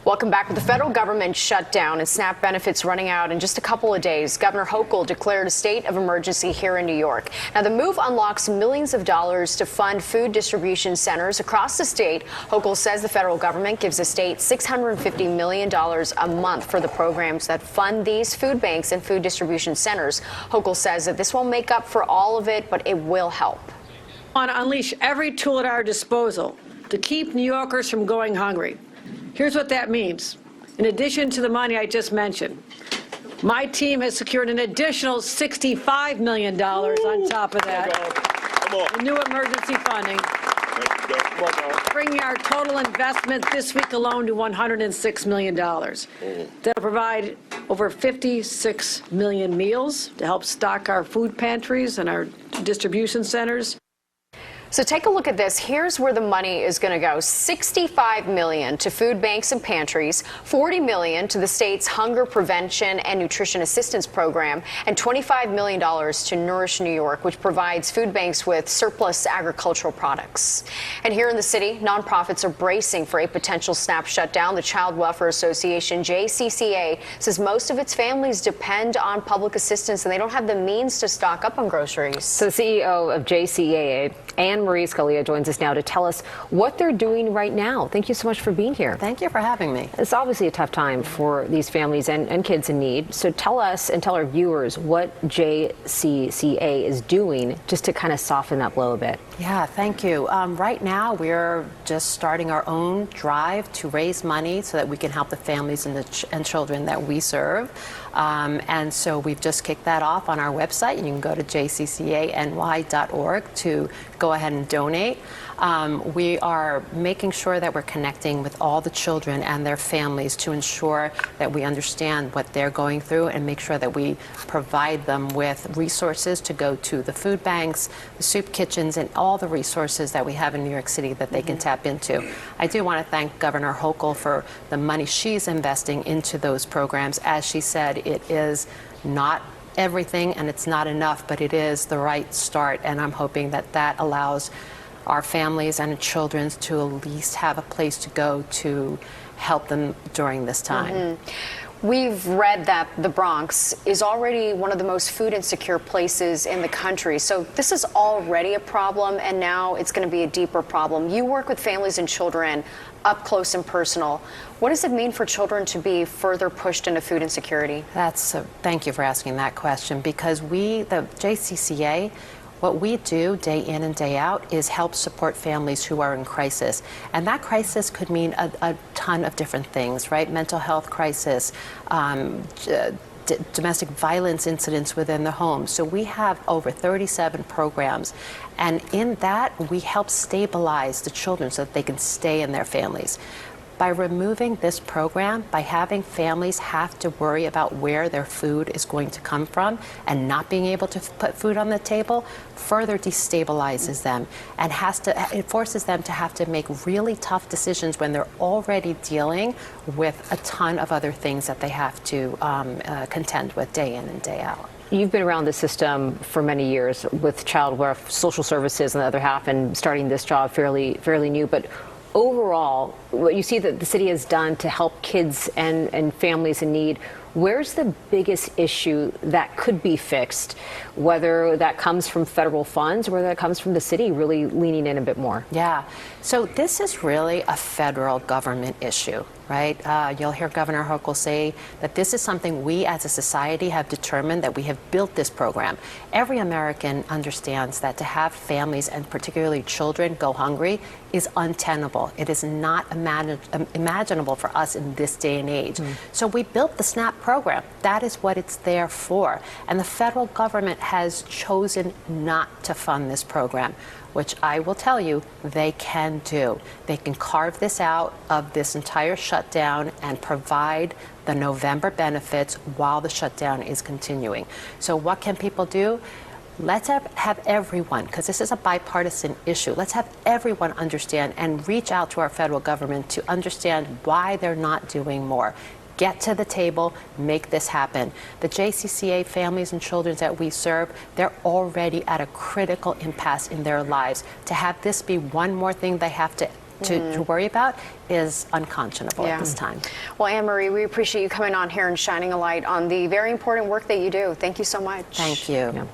Welcome back. With the federal government shutdown and SNAP benefits running out in just a couple of days, Governor Hochul declared a state of emergency here in New York. Now, the move unlocks millions of dollars to fund food distribution centers across the state. Hochul says the federal government gives the state $650 million a month for the programs that fund these food banks and food distribution centers. Hochul says that this won't make up for all of it, but it will help. We want to unleash every tool at our disposal to keep New Yorkers from going hungry. Here's what that means. In addition to the money I just mentioned, my team has secured an additional $65 million on top of that in new emergency funding, bringing our total investment this week alone to $106 million. That'll provide over 56 million meals to help stock our food pantries and our distribution centers. So take a look at this. Here's where the money is going to go. $65 million to food banks and pantries, $40 million to the state's hunger prevention and nutrition assistance program, and $25 million to Nourish New York, which provides food banks with surplus agricultural products. And here in the city, nonprofits are bracing for a potential SNAP shutdown. The Child Welfare Association, JCCA, says most of its families depend on public assistance and they don't have the means to stock up on groceries. So the CEO of JCCA, Marie Scalia, joins us now to tell us what they're doing right now. Thank you so much for being here. Thank you for having me. It's obviously a tough time for these families and kids in need. So tell us and tell our viewers what JCCA is doing just to kind of soften that blow a bit. Yeah, thank you. Right now, we're just starting our own drive to raise money so that we can help the families and children that we serve. And so we've just kicked that off on our website. You can go to jccany.org to go ahead and donate. We are making sure that we're connecting with all the children and their families to ensure that we understand what they're going through and make sure that we provide them with resources to go to the food banks, the soup kitchens, and all the resources that we have in New York City that they can tap into. I do want to thank Governor Hochul for the money she's investing into those programs. As she said, it is not everything and it's not enough, but it is the right start, and I'm hoping that that allows our families and children to at least have a place to go to help them during this time. We've read that the Bronx is already one of the most food insecure places in the country. So this is already a problem, and now it's going to be a deeper problem. You work with families and children up close and personal. What does it mean for children to be further pushed into food insecurity? Thank you for asking that question, because the JCCA, what we do day in and day out is help support families who are in crisis. And that crisis could mean a ton of different things, right? Mental health crisis, domestic violence incidents within the home. So we have over 37 programs. And in that, we help stabilize the children so that they can stay in their families. By removing this program, by having families have to worry about where their food is going to come from and not being able to put food on the table, further destabilizes them and it forces them to have to make really tough decisions when they're already dealing with a ton of other things that they have to contend with day in and day out. You've been around the system for many years with child welfare, social services on the other half, and starting this job fairly new, but overall, what you see that the city has done to help kids and families in need, where's the biggest issue that could be fixed, whether that comes from federal funds or whether that comes from the city really leaning in a bit more? Yeah. So this is really a federal government issue, right? You'll hear Governor Hochul say that this is something we as a society have determined, that we have built this program. Every American understands that to have families and particularly children go hungry is untenable. It is not imaginable for us in this day and age. So we built the SNAP program. That is what it's there for. And the federal government has chosen not to fund this program, which I will tell you they can do. They can carve this out of this entire shutdown and provide the November benefits while the shutdown is continuing. So what can people do? Let's have everyone, because this is a bipartisan issue, let's have everyone understand and reach out to our federal government to understand why they're not doing more. Get to the table, make this happen. The JCCA families and children that we serve, they're already at a critical impasse in their lives. To have this be one more thing they have to to worry about is unconscionable Yeah. at this time. Well, Anne Marie, we appreciate you coming on here and shining a light on the very important work that you do. Thank you so much. Thank you. Yeah.